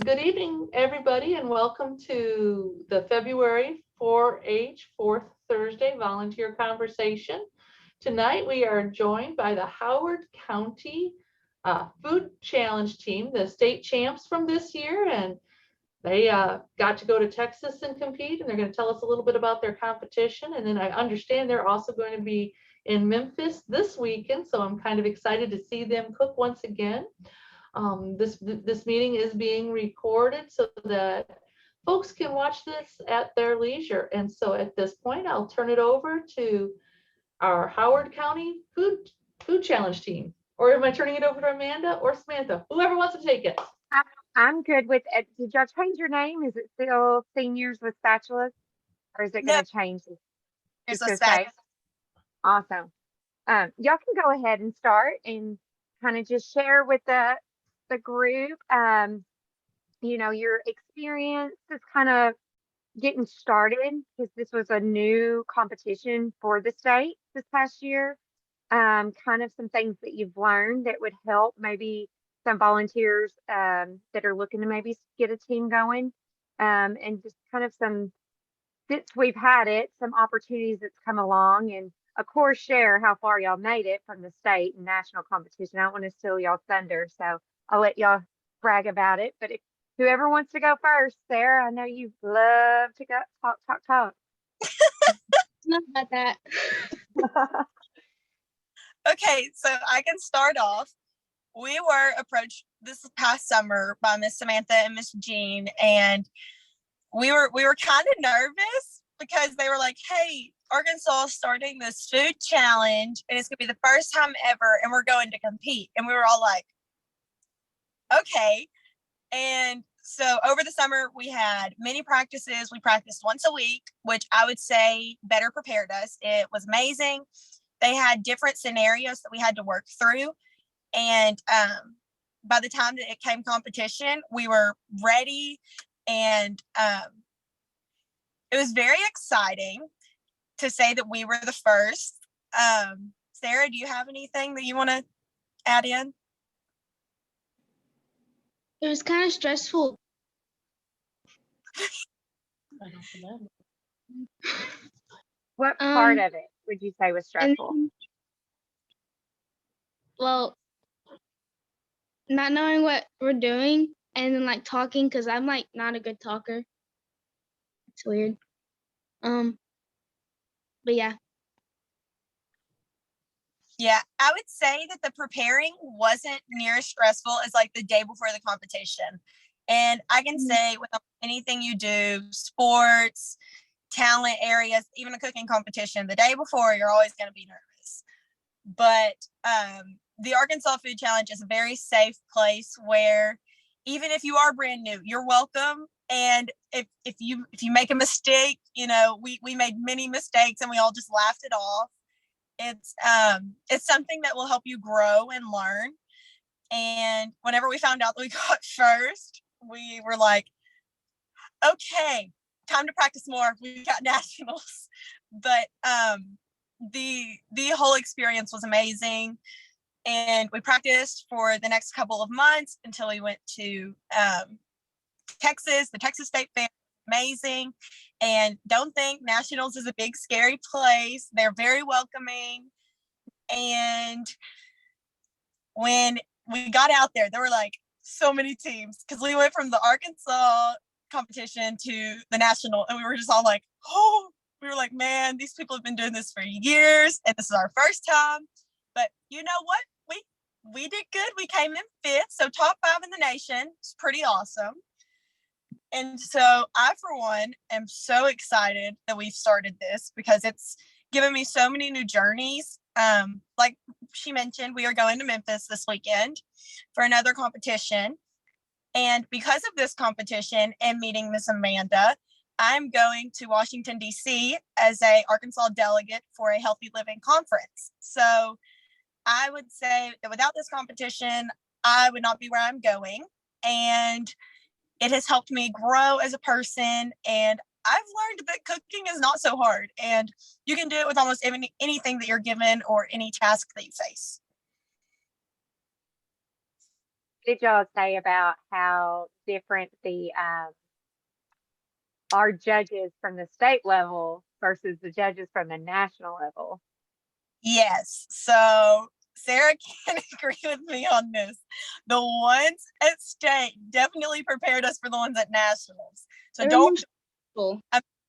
Good evening, everybody, and welcome to the February 4-H Fourth Thursday Volunteer Conversation. Tonight, we are joined by the Howard County Food Challenge team, the state champs from this year, and they got to go to Texas and compete, and they're going to tell us a little bit about their competition. And then I understand they're also going to be in Memphis this weekend, so I'm kind of excited to see them cook once again. This meeting is being recorded so that folks can watch this at their leisure. And so at this point, I'll turn it over to our Howard County Food Challenge team. Or am I turning it over to Amanda or Samantha? Whoever wants to take it. I'm good with it. Did y'all change your name? Is it still Seniors with Spatulas? Or is it going to change? It's a stay. Awesome. Y'all can go ahead and start and kind of just share with the group, your experience is kind of getting started because this was a new competition for the state this past year. Kind of some things that you've learned that would help maybe some volunteers that are looking to maybe get a team going, and just kind of since we've had it, some opportunities that's come along, and of course share how far y'all made it from the state and national competition. I don't want to steal y'all thunder, so I'll let y'all brag about it. But if whoever wants to go first, Sarah, I know you love to go talk. Not about that. Okay, so I can start off. We were approached this past summer by Miss Samantha and Miss Jean, and we were kind of nervous because they were like, "Hey, Arkansas is starting this food challenge, and it's gonna be the first time ever, and we're going to compete." And we were all like, "Okay." And so over the summer, we had many practices. We practiced once a week, which I would say better prepared us. It was amazing. They had different scenarios that we had to work through. And by the time that it came competition, we were ready. And it was very exciting to say that we were the first. Sarah, do you have anything that you want to add in? It was kind of stressful. What part of it would you say was stressful? Well, not knowing what we're doing and then like talking, because I'm like not a good talker. It's weird. But yeah. Yeah, I would say that the preparing wasn't near as stressful as like the day before the competition. And I can say with anything you do, sports, talent areas, even a cooking competition, the day before, you're always going to be nervous. But the Arkansas Food Challenge is a very safe place where even if you are brand new, you're welcome. And if you make a mistake, we made many mistakes and we all just laughed it off. It's something that will help you grow and learn. And whenever we found out that we got first, we were like, okay, time to practice more. We got nationals. But the whole experience was amazing. And we practiced for the next couple of months until we went to Texas, the Texas State Fair. Amazing. And don't think nationals is a big scary place. They're very welcoming. And when we got out there were like so many teams because we went from the Arkansas competition to the national, and we were just all like, we were like, man, these people have been doing this for years and this is our first time. But you know what, we did good. We came in fifth, so top 5 in the nation. It's pretty awesome. And so I, for one, am so excited that we've started this because it's given me so many new journeys. Like she mentioned, we are going to Memphis this weekend for another competition. And because of this competition and meeting Miss Amanda, I'm going to Washington, D.C. as a Arkansas delegate for a healthy living conference. So I would say that without this competition, I would not be where I'm going. And it has helped me grow as a person, and I've learned that cooking is not so hard, and you can do it with almost anything that you're given or any task that you face. did y'all say about how different the our judges from the state level versus the judges from the national level? Yes. So Sarah can agree with me on this. The ones at state definitely prepared us for the ones at nationals. So They were don't, more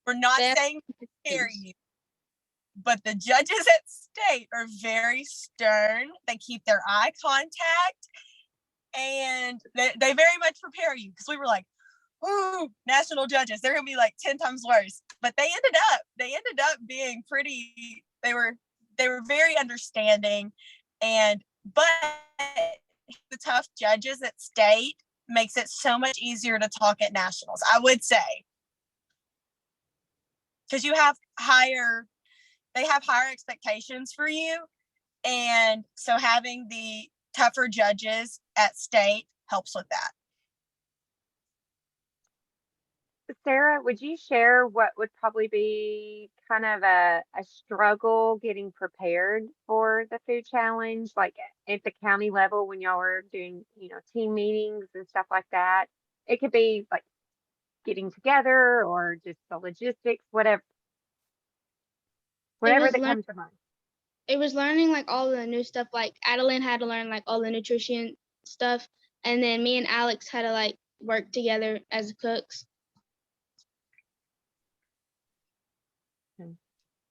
we're not They have saying to scare you, but the judges at state are very stern. They keep their eye contact and they very much prepare you, because we were like, ooh, national judges, they're gonna be like 10 times worse. But they ended up being pretty, they were very understanding. And but the tough judges at state makes it so much easier to talk at nationals, I would say, because they have higher expectations for you. And so having the tougher judges at state helps with that. Sarah, would you share what would probably be kind of a struggle getting prepared for the food challenge, like at the county level when y'all were doing, team meetings and stuff like that? It could be like getting together or just the logistics, whatever was that learn comes to mind. it was learning like all the new stuff. Like Adeline had to learn like all the nutrition stuff, and then me and Alex had to like work together as cooks.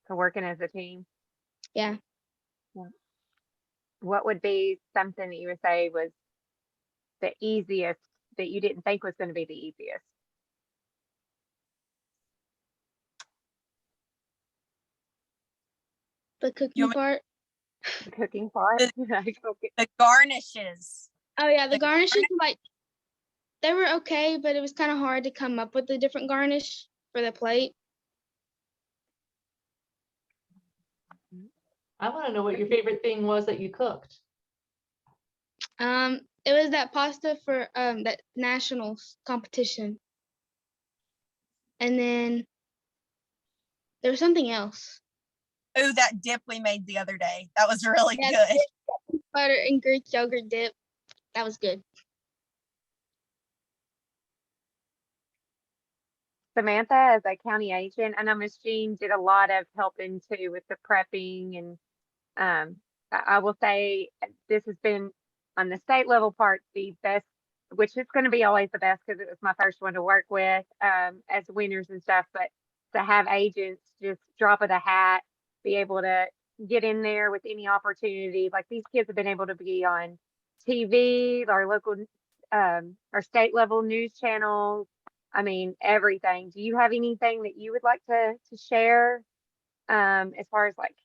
So working as a team. Yeah. What would be something that you would say was the easiest that you didn't think was going to be the easiest? The cooking part. The cooking part. The garnishes. Oh yeah, the garnishes like they were okay, but it was kind of hard to come up with a different garnish for the plate. I want to know what your favorite thing was that you cooked. It was that pasta for that nationals competition, and then there was something else. Oh, that dip we made the other day. That was really Yeah, good. Butter and Greek yogurt dip. That was good. Samantha, as a county agent, I know Miss Jean did a lot of helping too with the prepping, and I will say this has been on the state level part the best, which is going to be always the best because it was my first one to work with as winners and stuff. But to have agents just drop of the hat, be able to get in there with any opportunity, like these kids have been able to be on TV, our local, our state level news channels. I mean, everything. Do you have anything that you would like to share as far as like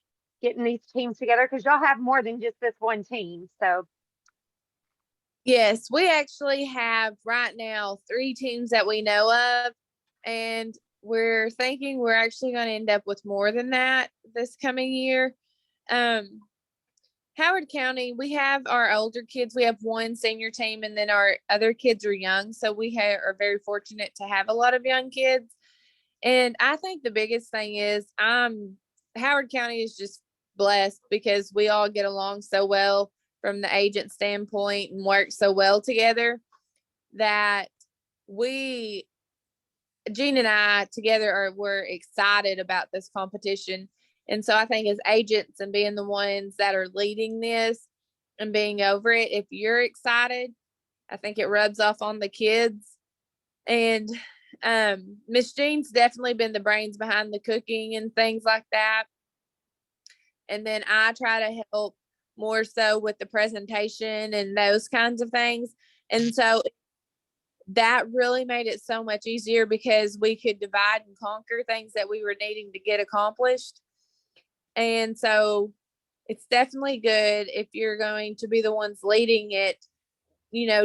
getting these teams together? Because y'all have more than just this one team. So yes, we actually have right now 3 teams that we know of, and we're thinking we're actually going to end up with more than that this coming year. Howard County, we have our older kids. We have one senior team, and then our other kids are young. So we are very fortunate to have a lot of young kids. And I think the biggest thing is Howard County is just blessed because we all get along so well from the agent standpoint and work so well together that Jean and I together we're excited about this competition. And so I think as agents and being the ones that are leading this and being over it, if you're excited, I think it rubs off on the kids. And Miss Jean's definitely been the brains behind the cooking and things like that. And then I try to help more so with the presentation and those kinds of things. And so that really made it so much easier because we could divide and conquer things that we were needing to get accomplished. And so it's definitely good if you're going to be the ones leading it.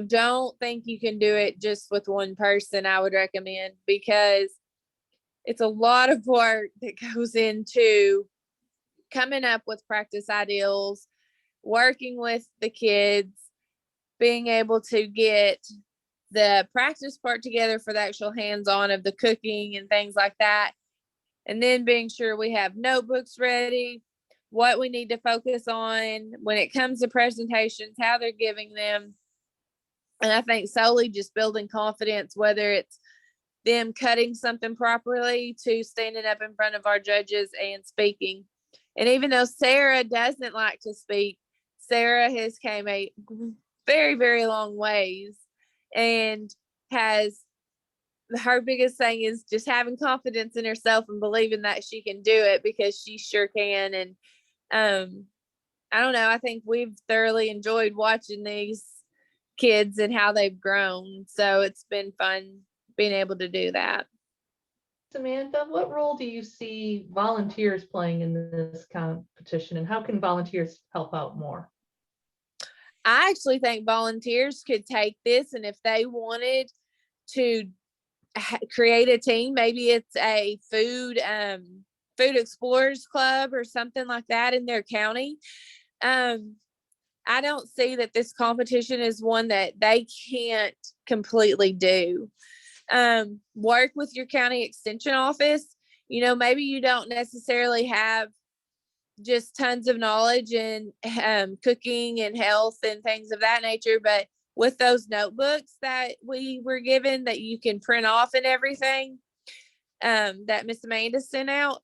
Don't think you can do it just with one person, I would recommend, because it's a lot of work that goes into coming up with practice ideals, working with the kids, being able to get the practice part together for the actual hands-on of the cooking and things like that. And then being sure we have notebooks ready, what we need to focus on when it comes to presentations, how they're giving them. And I think solely just building confidence, whether it's them cutting something properly to standing up in front of our judges and speaking. And even though Sarah doesn't like to speak, Sarah has came a very, very long ways and has, her biggest thing is just having confidence in herself and believing that she can do it, because she sure can. And I don't know, I think we've thoroughly enjoyed watching these kids and how they've grown. So it's been fun being able to do that. Samantha, what role do you see volunteers playing in this competition, and how can volunteers help out more? I actually think volunteers could take this, and if they wanted to create a team, maybe it's a food explorers club or something like that in their county. I don't see that this competition is one that they can't completely do. Work with your county extension office. You know, maybe you don't necessarily have just tons of knowledge in cooking and health and things of that nature, but with those notebooks that we were given that you can print off and everything, that Miss Amanda sent out,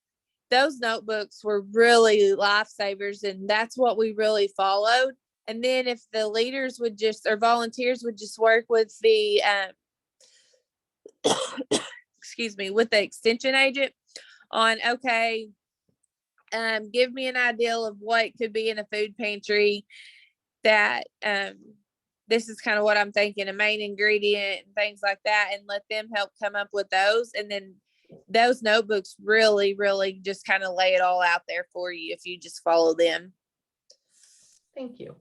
those notebooks were really lifesavers, and that's what we really followed. And then if the leaders would just, or volunteers would just work with the excuse me, with the extension agent on, okay, give me an idea of what could be in a food pantry that this is kind of what I'm thinking, a main ingredient and things like that, and let them help come up with those. And then those notebooks really, really just kind of lay it all out there for you if you just follow them. Thank you.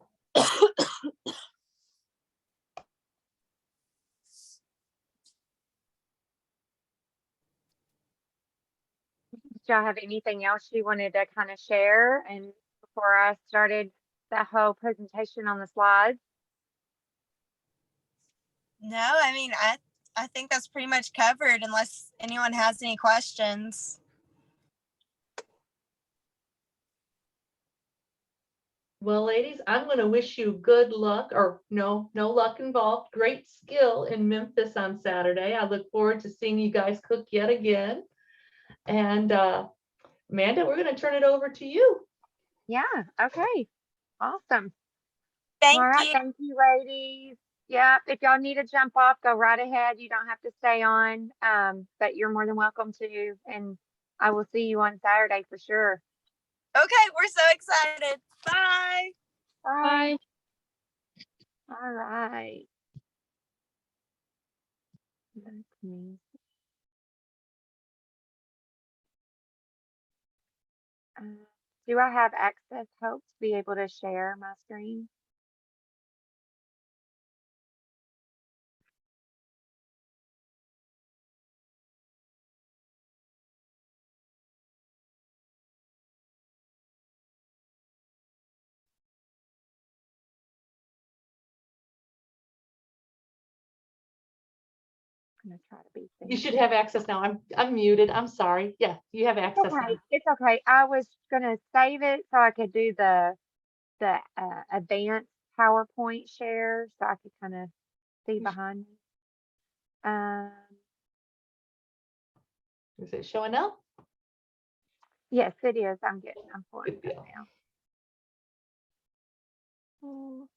Do y'all have anything else you wanted to kind of share? And before I started the whole presentation on the slides? No, I mean, I think that's pretty much covered unless anyone has any questions. Well, ladies, I'm going to wish you good luck, or no luck involved. Great skill in Memphis on Saturday. I look forward to seeing you guys cook yet again. And Amanda, we're going to turn it over to you. Yeah. Okay. Awesome. Thank All right. you. Thank you, ladies. Yeah. If y'all need to jump off, go right ahead. You don't have to stay on, but you're more than welcome to. And I will see you on Saturday for sure. Okay, we're so excited. Bye. Bye. Bye. All right. That's me. Do I have access, Hope, to be able to share my screen? I'm gonna try to be You safe. should have access now. I'm muted. I'm sorry. Yeah, you have access now. Okay, it's okay. I was gonna save it so I could do the advanced PowerPoint share so I could kind of see behind me. Is it showing up? Yes, it is. I'm pulling Good it deal. up now. Oh,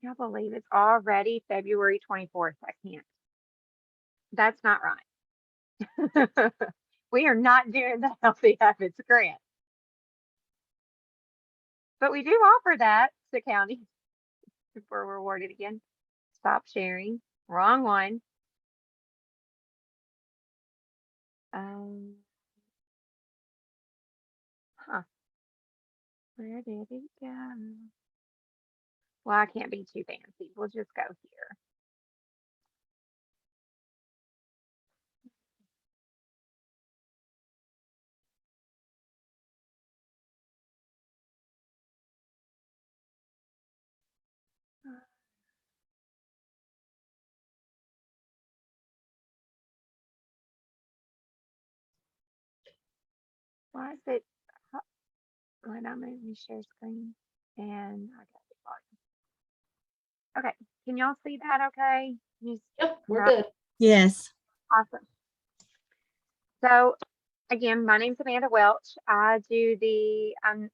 can I believe it's already February 24th? I can't. That's not right. We are not doing the Healthy Habits Grant. But we do offer that to county if we're rewarded again. Stop sharing. Wrong one. Huh. Where did it go? Well, I can't be too fancy. We'll just go here. Why is it? Why not make me share screen? And I got the volume. Okay, can y'all see that okay? Yep, we're No. good. Yes. Awesome. So again, my name's Amanda Welch. I do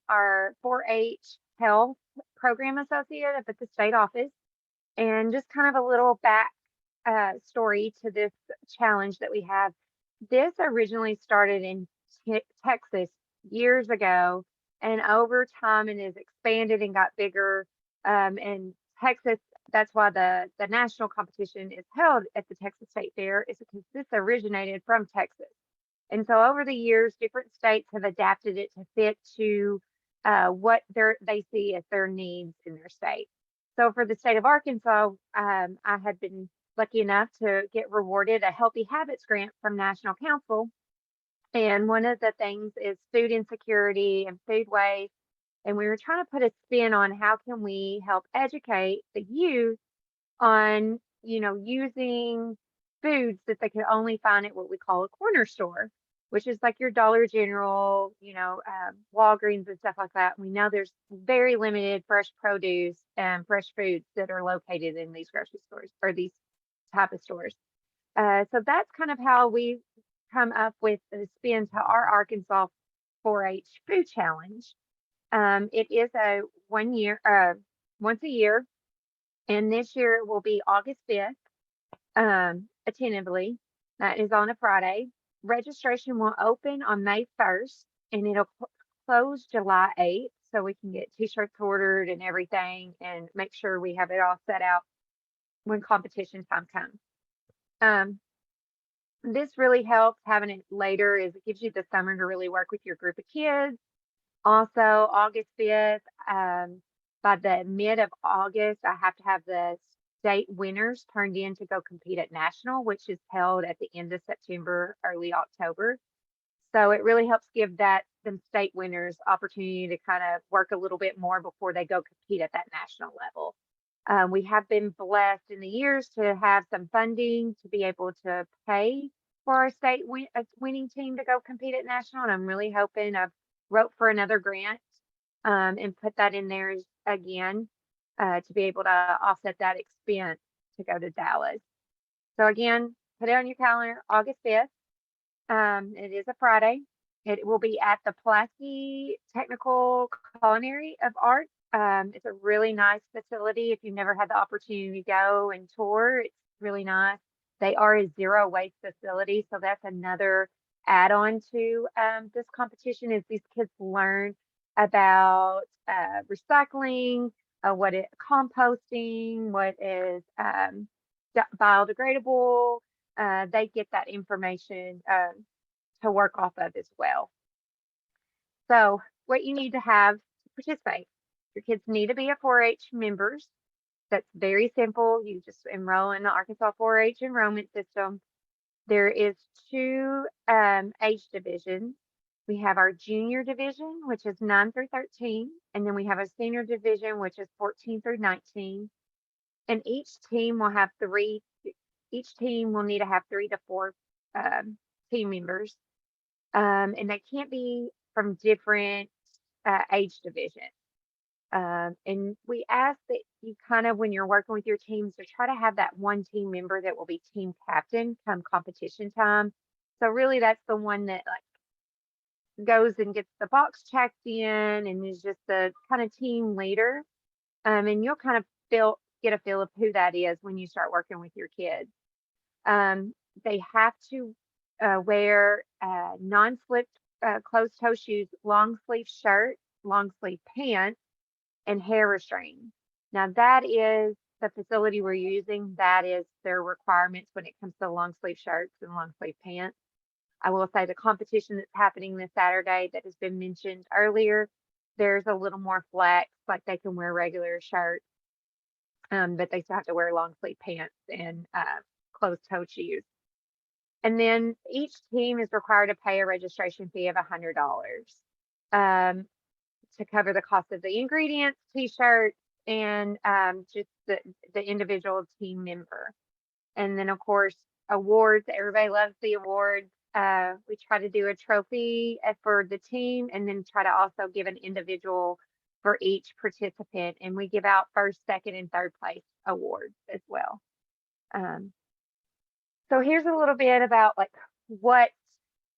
our 4-H health program associate up at the state office. And just kind of a little back story to this challenge that we have. This originally started in Texas years ago, and over time it has expanded and got bigger. And Texas, that's why the national competition is held at the Texas State Fair, is because this originated from Texas. And so over the years, different states have adapted it to fit to what they see as their needs in their state. So for the state of Arkansas, I had been lucky enough to get rewarded a Healthy Habits grant from National Council. And one of the things is food insecurity and food waste. And we were trying to put a spin on how can we help educate the youth on, using foods that they could only find at what we call a corner store, which is like your Dollar General, Walgreens and stuff like that. We know there's very limited fresh produce and fresh foods that are located in these grocery stores or these type of stores. So that's kind of how we come up with the spin to our Arkansas 4-H food challenge. It is a once a year, and this year it will be August 5th, attentively. That is on a Friday. Registration will open on May 1st, and it'll close July 8th, so we can get t-shirts ordered and everything and make sure we have it all set out when competition time comes. This really helps having it later, is it gives you the summer to really work with your group of kids. Also, August 5th, by the mid of August, I have to have the state winners turned in to go compete at national, which is held at the end of September, early October. So it really helps give them state winners opportunity to kind of work a little bit more before they go compete at that national level. We have been blessed in the years to have some funding to be able to pay for our state winning team to go compete at national. And I'm really hoping I've wrote for another grant and put that in there again to be able to offset that expense to go to Dallas. So again, put it on your calendar, August 5th. It is a Friday. It will be at the Pulaski Technical Culinary of Art. It's a really nice facility. If you've never had the opportunity to go and tour, it's really nice. They are a zero waste facility, so that's another add-on to this competition, is these kids learn about recycling, composting, what is biodegradable. They get that information to work off of as well. So what you need to have to participate, your kids need to be a 4-H members. That's very simple. You just enroll in the Arkansas 4-H enrollment system. There is 2 age divisions. We have our junior division, which is 9 through 13, and then we have a senior division, which is 14 through 19. And each team will need to have 3 to 4 team members, and they can't be from different age divisions. And we ask that you kind of, when you're working with your teams, to try to have that one team member that will be team captain come competition time. So really that's the one that goes and gets the box checked in and is just the kind of team leader. And you'll kind of get a feel of who that is when you start working with your kids. They have to wear non-slip closed toe shoes, long sleeve shirt, long sleeve pants, and hair restraints. Now that is the facility we're using. That is their requirements when it comes to long sleeve shirts and long sleeve pants. I will say the competition that's happening this Saturday that has been mentioned earlier, there's a little more flex, like they can wear regular shirts, but they still have to wear long sleeve pants and closed toe shoes. And then each team is required to pay a registration fee of $100 to cover the cost of the ingredients, t-shirts, and just the individual team member. And then of course, awards. Everybody loves the awards. We try to do a trophy for the team, and then try to also give an individual for each participant, and we give out first, second, and third place awards as well. So here's a little bit about like what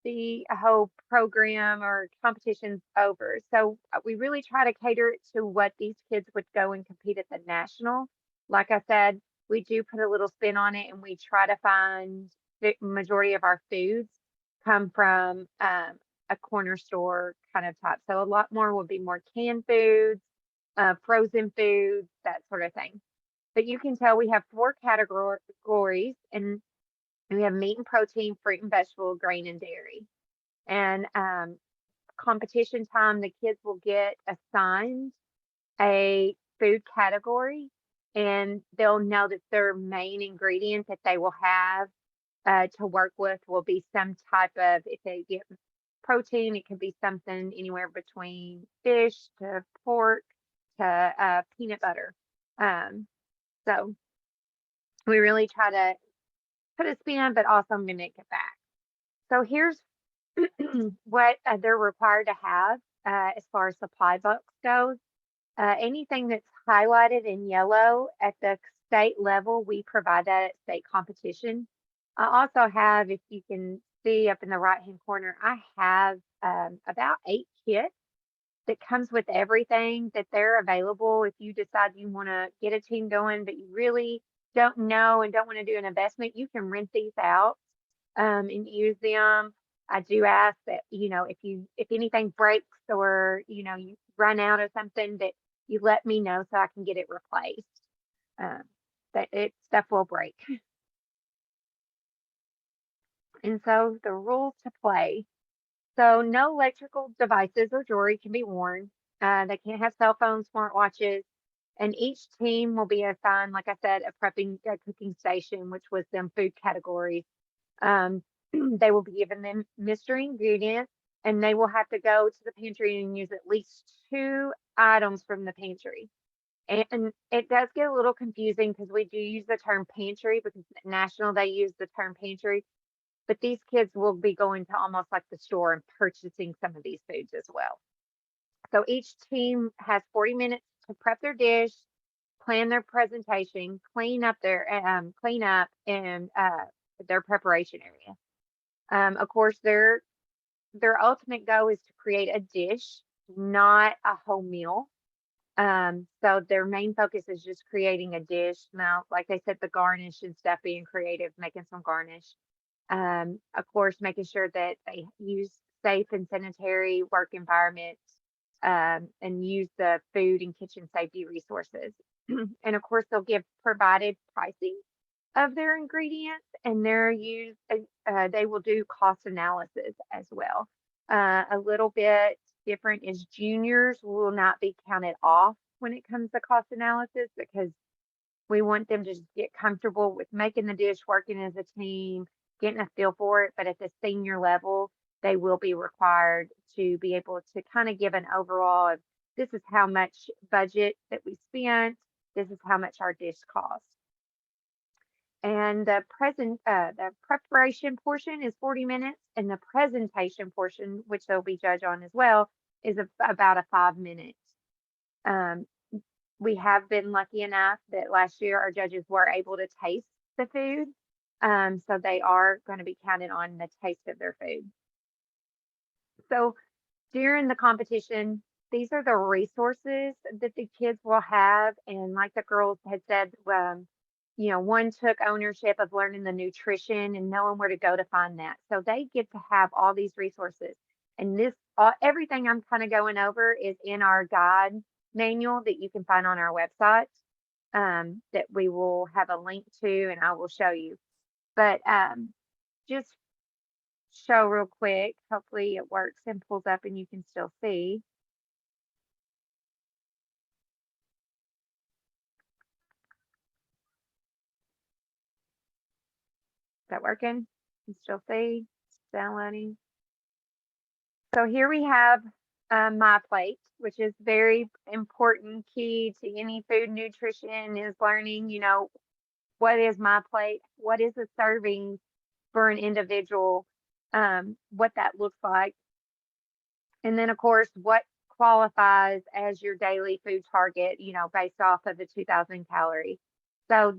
the whole program or competition's over. So we really try to cater it to what these kids would go and compete at the national. Like I said, we do put a little spin on it, and we try to find the majority of our foods come from a corner store kind of type. So a lot more will be more canned foods, frozen foods, that sort of thing. But you can tell we have 4 categories, and we have meat and protein, fruit and vegetable, grain and dairy. And competition time, the kids will get assigned a food category, and they'll know that their main ingredient that they will have to work with will be some type of, if they get protein, it could be something anywhere between fish to pork to peanut butter. So we really try to put a spin, but also mimic it back. So here's what they're required to have as far as supply box goes. Anything that's highlighted in yellow at the state level, we provide that at state competition. I also have, if you can see up in the right-hand corner, I have about 8 kits that comes with everything that they're available. If you decide you want to get a team going, but you really don't know and don't want to do an investment, you can rent these out and use them. I do ask that, if anything breaks or, you run out of something, that you let me know so I can get it replaced. Stuff will break. And so the rules to play. So no electrical devices or jewelry can be worn. They can't have cell phones, smartwatches, and each team will be assigned, like I said, a cooking station, which was them food categories. They will be given them mystery ingredients, and they will have to go to the pantry and use at least 2 items from the pantry. And it does get a little confusing because we do use the term pantry, because at national they use the term pantry, but these kids will be going to almost like the store and purchasing some of these foods as well. So each team has 40 minutes to prep their dish, plan their presentation, clean up and their preparation area. Of course, their ultimate goal is to create a dish, not a whole meal. So their main focus is just creating a dish. Now, like I said, the garnish and stuff, being creative, making some garnish. Of course, making sure that they use safe and sanitary work environments, and use the food and kitchen safety resources. And of course, they'll give provided pricing of their ingredients, and they will do cost analysis as well. A little bit different is juniors will not be counted off when it comes to cost analysis, because we want them to just get comfortable with making the dish, working as a team, getting a feel for it. But at the senior level, they will be required to be able to kind of give an overall of, this is how much budget that we spent, this is how much our dish costs. And the preparation portion is 40 minutes, and the presentation portion, which they'll be judged on as well, is about a 5 minutes. We have been lucky enough that last year our judges were able to taste the food. So they are going to be counted on the taste of their food. So during the competition, these are the resources that the kids will have. And like the girls had said, one took ownership of learning the nutrition and knowing where to go to find that. So they get to have all these resources. And everything I'm kind of going over is in our guide manual that you can find on our website, that we will have a link to, and I will show you. But just show real quick. Hopefully it works and pulls up and you can still see. Is that working? You can still see? It's downloading. So here we have my plate, which is very important. Key to any food nutrition is learning, what is my plate? What is a serving for an individual? What that looks like. And then, of course, what qualifies as your daily food target, based off of the 2000 calorie. So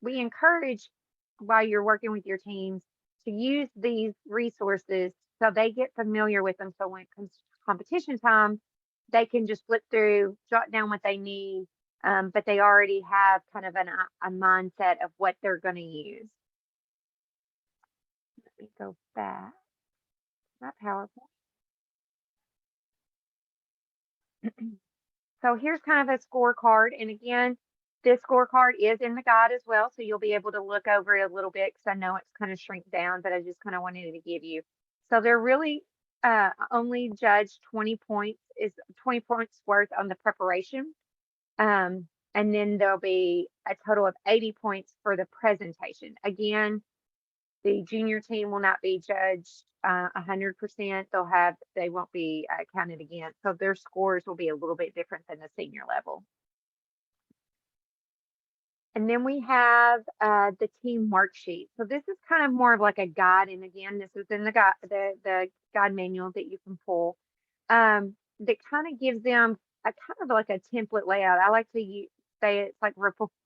we encourage, while you're working with your teams, to use these resources so they get familiar with them. So when it comes to competition time, they can just flip through, jot down what they need, but they already have kind of a mindset of what they're going to use. Let me go back. Not powerful. So here's kind of a scorecard. And again, this scorecard is in the guide as well. So you'll be able to look over it a little bit, because I know it's kind of shrink down, but I just kind of wanted to give you. So they're really only judged 20 points worth on the preparation. And then there'll be a total of 80 points for the presentation. Again, the junior team will not be judged 100%. They won't be counted against. So their scores will be a little bit different than the senior level. And then we have the team worksheet. So this is kind of more of like a guide. And again, this is in the guide manual that you can pull. That kind of gives them a kind of like a template layout. I like to say it's like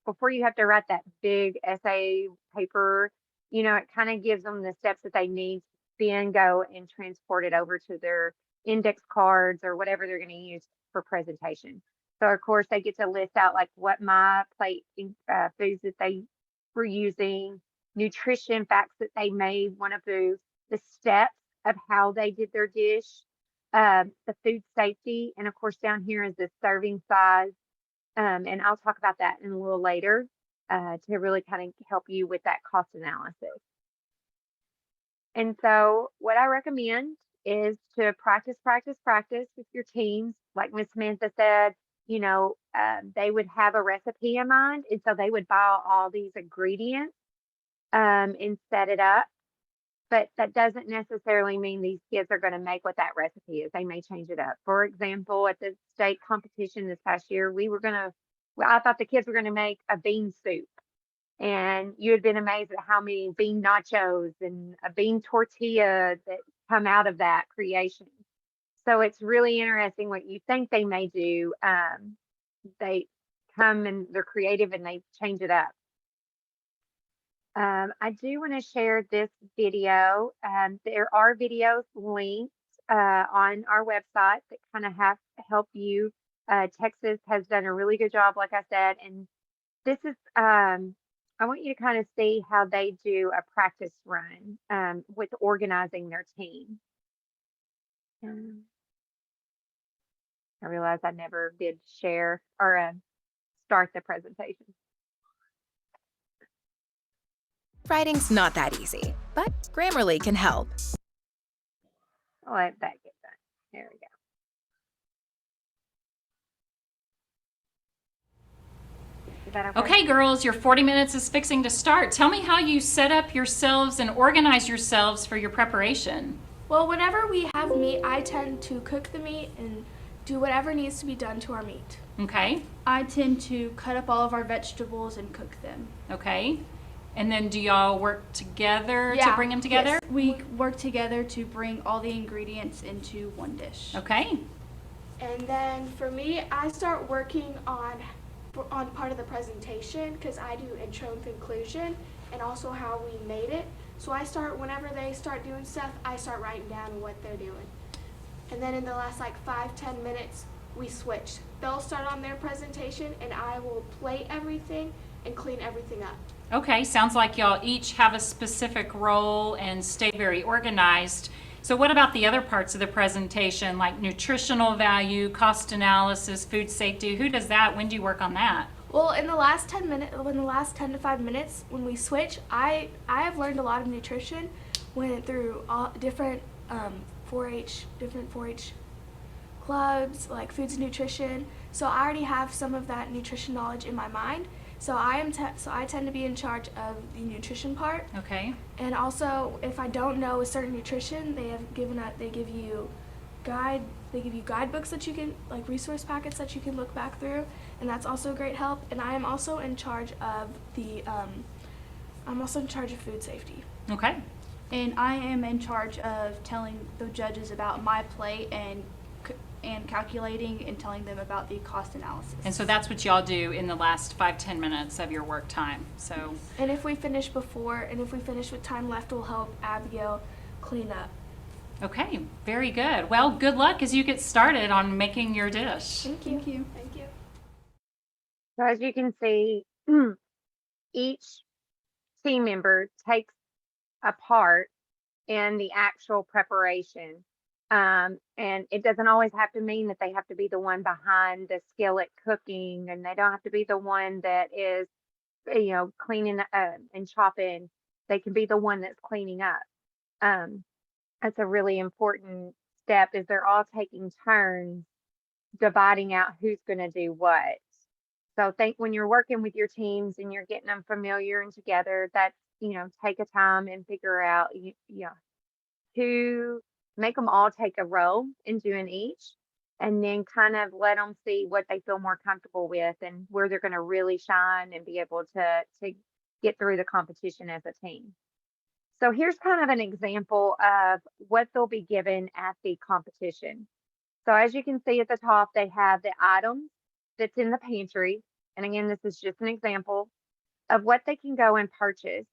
before you have to write that big essay paper, it kind of gives them the steps that they need to then go and transport it over to their index cards or whatever they're going to use for presentation. So of course they get to list out like what my plate foods that they were using, nutrition facts that they may want to do, the steps of how they did their dish, the food safety, and of course down here is the serving size. And I'll talk about that in a little later to really kind of help you with that cost analysis. And so what I recommend is to practice with your teams. Like Miss Samantha said, they would have a recipe in mind. And so they would buy all these ingredients and set it up. But that doesn't necessarily mean these kids are going to make what that recipe is. They may change it up. For example, at the state competition this past year, I thought the kids were going to make a bean soup. And you had been amazed at how many bean nachos and a bean tortilla that come out of that creation. So it's really interesting what you think they may do. They come and they're creative and they change it up. I do want to share this video. There are videos linked on our website that kind of help you. Texas has done a really good job, like I said, and this is, I want you to kind of see how they do a practice run with organizing their team. I realized I never did share or start the presentation. Writing's not that easy, but Grammarly can help. I'll let that get done. There we go. Is that okay? Okay, girls, your 40 minutes is fixing to start. Tell me how you set up yourselves and organize yourselves for your preparation. Well, whenever we have meat, I tend to cook the meat and do whatever needs to be done to our meat. Okay, I tend to cut up all of our vegetables and cook them. okay. And then do y'all work together to bring them together? Yes. We work together to bring all the ingredients into one dish. Okay, And then for me, I start working on part of the presentation because I do intro and conclusion and also how we made it. So whenever they start doing stuff, I start writing down what they're doing. And then in the last 5-10 minutes, we switch. They'll start on their presentation and I will plate everything and clean everything up. okay. Sounds like y'all each have a specific role and stay very organized. So what about the other parts of the presentation, like nutritional value, cost analysis, food safety? Who does that? When do you work on that? Well, in the last 10 to 5 minutes, when we switch, I have learned a lot of nutrition. Went through all different 4-H clubs, like foods and nutrition. So I already have some of that nutrition knowledge in my mind. So I tend to be in charge of the nutrition part. Okay, And also, if I don't know a certain nutrition, they give you guidebooks that you can, like resource packets that you can look back through, and that's also great help. And I am also in charge of food safety. okay. and I am in charge of telling the judges about my plate and calculating and telling them about the cost analysis. And so that's what y'all do in the last 5-10 minutes of your work time. So, And if we finish before, and if we finish with time left, we'll help Abigail clean up. okay, very good. Well, good luck as you get started on making your dish. Thank you. Thank you. So as you can see, each team member takes a part in the actual preparation. And it doesn't always have to mean that they have to be the one behind the skillet cooking, and they don't have to be the one that is, cleaning and chopping. They can be the one that's cleaning up. That's a really important step, is they're all taking turns dividing out who's going to do what. So think when you're working with your teams and you're getting them familiar and together, that's, take a time and figure out, who, make them all take a role in doing each, and then kind of let them see what they feel more comfortable with and where they're going to really shine and be able to get through the competition as a team. So here's kind of an example of what they'll be given at the competition. So as you can see at the top, they have the items that's in the pantry. And again, this is just an example of what they can go and purchase.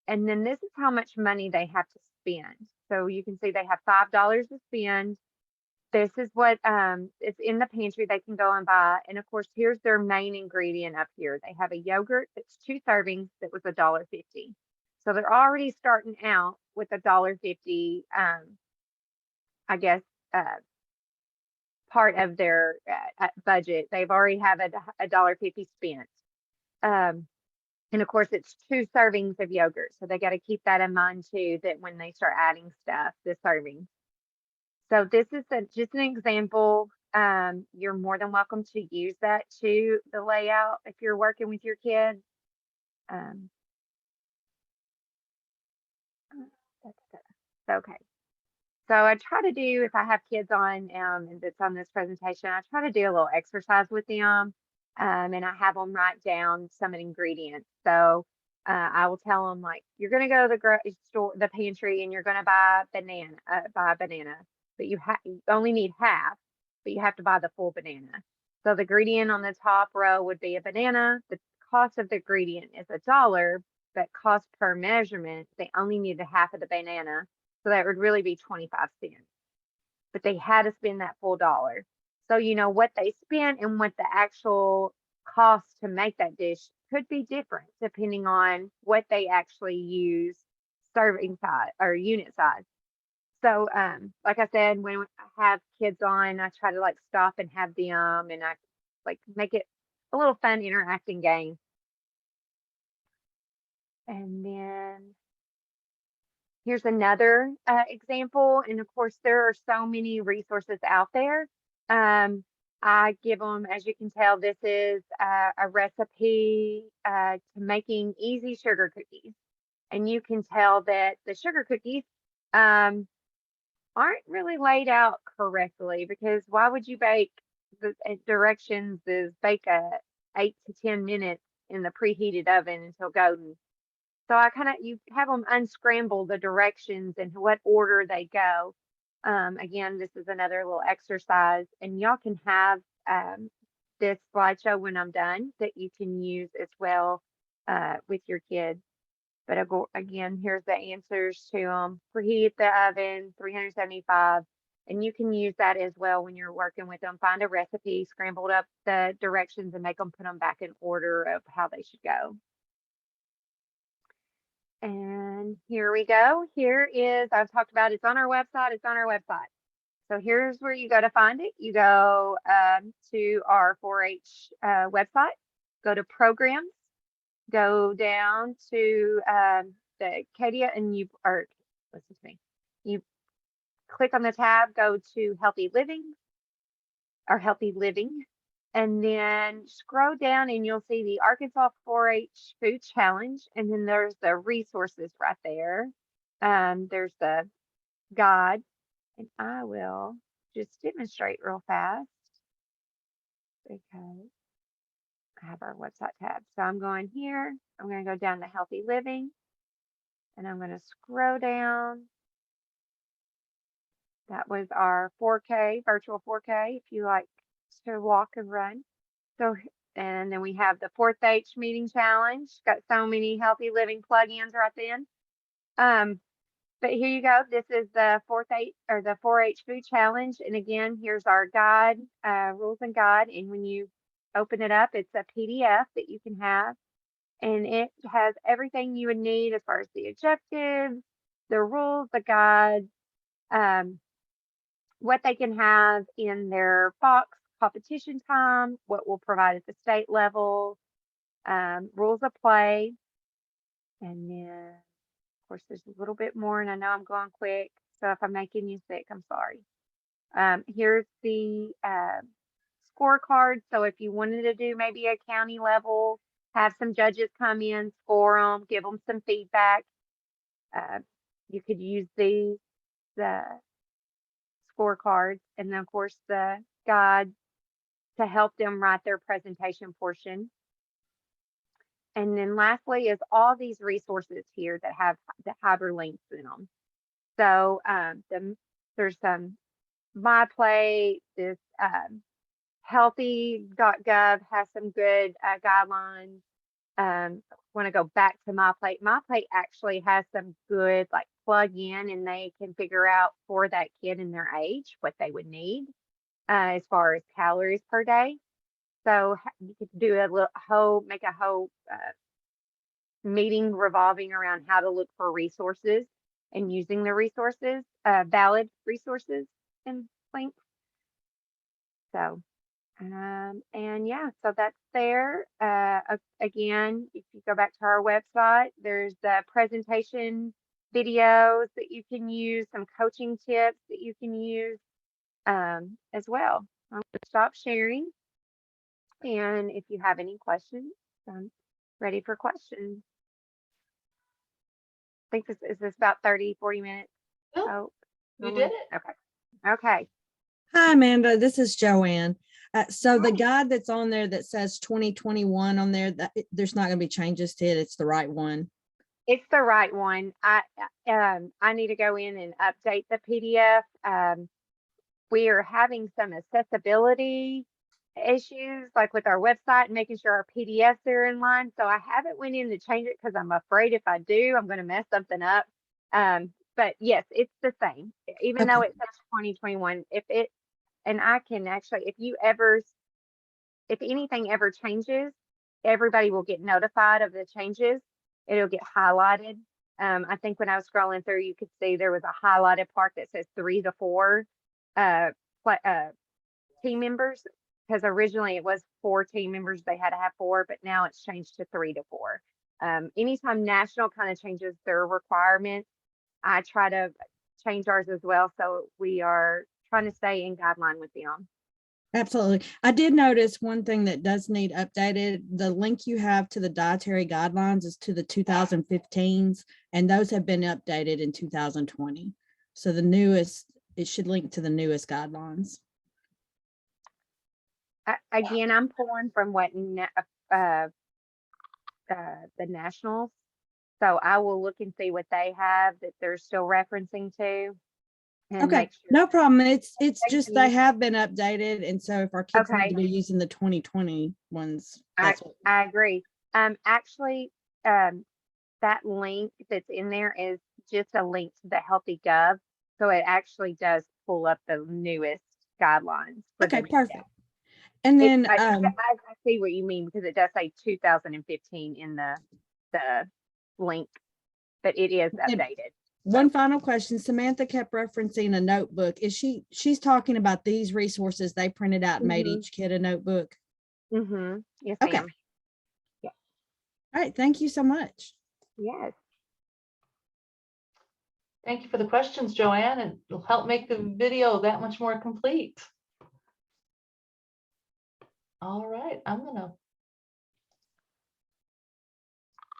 And then this is how much money they have to spend. So you can see they have $5 to spend. This is what is in the pantry they can go and buy. And of course, here's their main ingredient up here. They have a yogurt that's 2 servings that was $1.50. So they're already starting out with $1.50, I guess, part of their budget. They've already have a $1.50 spent. And of course, it's 2 servings of yogurt. So they got to keep that in mind too, that when they start adding stuff, the servings. So this is just an example. You're more than welcome to use that to the layout if you're working with your kids. Okay. So I try to do, if I have kids on and that's on this presentation, I try to do a little exercise with them, and I have them write down some ingredients. So I will tell them, like, you're going to go to the grocery store, the pantry, and you're going to buy a banana, but you only need half, but you have to buy the full banana. So the ingredient on the top row would be a banana. The cost of the ingredient is $1, but cost per measurement, they only need the half of the banana. So that would really be 25 cents. But they had to spend that full dollar. So what they spent and what the actual cost to make that dish could be different depending on what they actually use serving size or unit size. So like I said, when I have kids on, I try to like stop and have them, and I like make it a little fun interacting game. And then here's another example. And of course, there are so many resources out there. I give them, as you can tell, this is a recipe to making easy sugar cookies. And you can tell that the sugar cookies aren't really laid out correctly, because why would you bake, the directions is bake 8 to 10 minutes in the preheated oven until golden. So you have them unscramble the directions and what order they go. Again, this is another little exercise, and y'all can have this slideshow when I'm done that you can use as well with your kids. But again, here's the answers to them. Preheat the oven, 375, and you can use that as well when you're working with them. Find a recipe, scramble up the directions, and make them put them back in order of how they should go. And here we go. Here is, I've talked about, it's on our website. It's on our website. So here's where you go to find it. You go to our 4-H website, go to programs, go down to the Cadia, and you click on the tab, go to healthy living, and then scroll down and you'll see the Arkansas 4-H Food Challenge. And then there's the resources right there. There's the guide, and I will just demonstrate real fast because I have our website tab. So I'm going here. I'm going to go down to healthy living. And I'm going to scroll down. That was our 4K, virtual 4K, if you like to walk and run. So, and then we have the 4th H meeting challenge. Got so many healthy living plugins right then. But here you go. This is the 4H food challenge. And again, here's our guide, rules and guide. And when you open it up, it's a PDF that you can have. And it has everything you would need as far as the objectives, the rules, the guide, what they can have in their box competition time, what we'll provide at the state level, rules of play. And then, of course, there's a little bit more, and I know I'm going quick. So if I'm making you sick, I'm sorry. Here's the scorecard. So if you wanted to do maybe a county level, have some judges come in, score them, give them some feedback. You could use the scorecards, and then of course the guide to help them write their presentation portion. And then lastly is all these resources here that have the hyperlinks in them. So there's some My Plate, this healthy.gov has some good guidelines. Want to go back to My Plate. My Plate actually has some good like plug in, and they can figure out for that kid and their age what they would need as far as calories per day. So you could do make a whole meeting revolving around how to look for resources and using the resources, valid resources and links. So, and yeah, so that's there. Again, if you go back to our website, there's the presentation videos that you can use, some coaching tips that you can use as well. I'm going to stop sharing. And if you have any questions, I'm ready for questions. I think this is about 30, 40 minutes. Yep, Oh, you did it. Okay. Okay. Hi, Amanda. This is Joanne. So the guide that's on there that says 2021 on there, there's not going to be changes to it. It's the right one. It's the right one. I need to go in and update the PDF. We are having some accessibility issues, like with our website and making sure our PDFs are in line. So I haven't went in to change it because I'm afraid if I do, I'm going to mess something up. But yes, it's the same, even though it says 2021. And I can actually, if anything ever changes, everybody will get notified of the changes. It'll get highlighted. I think when I was scrolling through, you could see there was a highlighted part that says 3 to 4 team members, because originally it was 4 team members. They had to have 4, but now it's changed to 3 to 4. Anytime national kind of changes their requirements, I try to change ours as well. So we are trying to stay in guideline with them. Absolutely. I did notice one thing that does need updated. The link you have to the dietary guidelines is to the 2015s, and those have been updated in 2020. So the newest, it should link to the newest guidelines. Again, I'm pulling from what the nationals. So I will look and see what they have that they're still referencing to. Okay, sure. No problem. It's just they have been updated, and so if our kids need to be using the 2020 ones, I agree. Actually, that link that's in there is just a link to the Healthy Gov, so it actually does pull up the newest guidelines. Okay, perfect. And then I see what you mean, because it does say 2015 in the link, but it is updated. One final question. Samantha kept referencing a notebook. She's talking about these resources they printed out and made each kid a notebook? Mm-hmm. Yes, okay. ma'am. Yeah. All right. Thank you so much. Yes. Thank you for the questions, Joanne, and it'll help make the video that much more complete. All right, I'm going to